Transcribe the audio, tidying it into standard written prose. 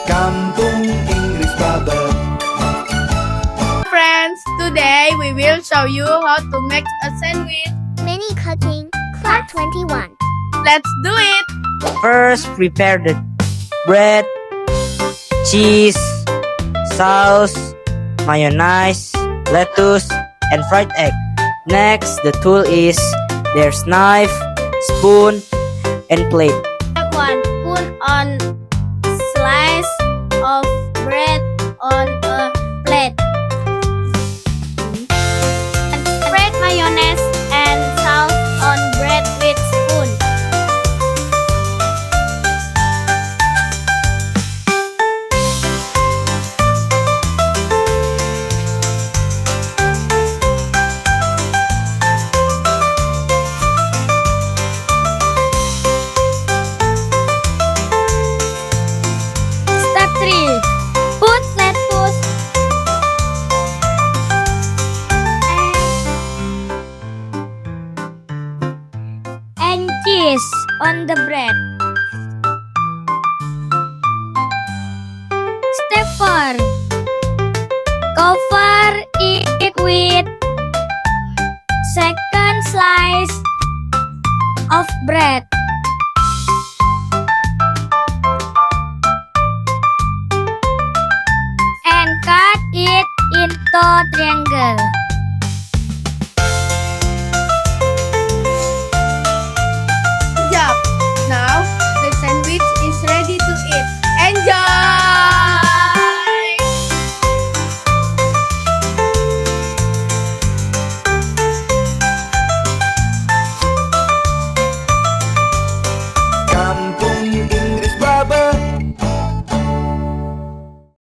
Kampung Inggris Babel. Friends, today we will show you how to make a sandwich. Mini cutting, Class 21. Let's do it! First, prepare the bread, cheese, sauce, mayonnaise, lettuce, and fried egg. Next, the tool is there's knife, spoon, and plate. Step 1. Put on slice of bread on a plate. And spread mayonnaise and salt on bread with spoon. Step 3. Put lettuce and cheese on the bread. Step 4. Cover it with second slice of bread. And cut it into triangle.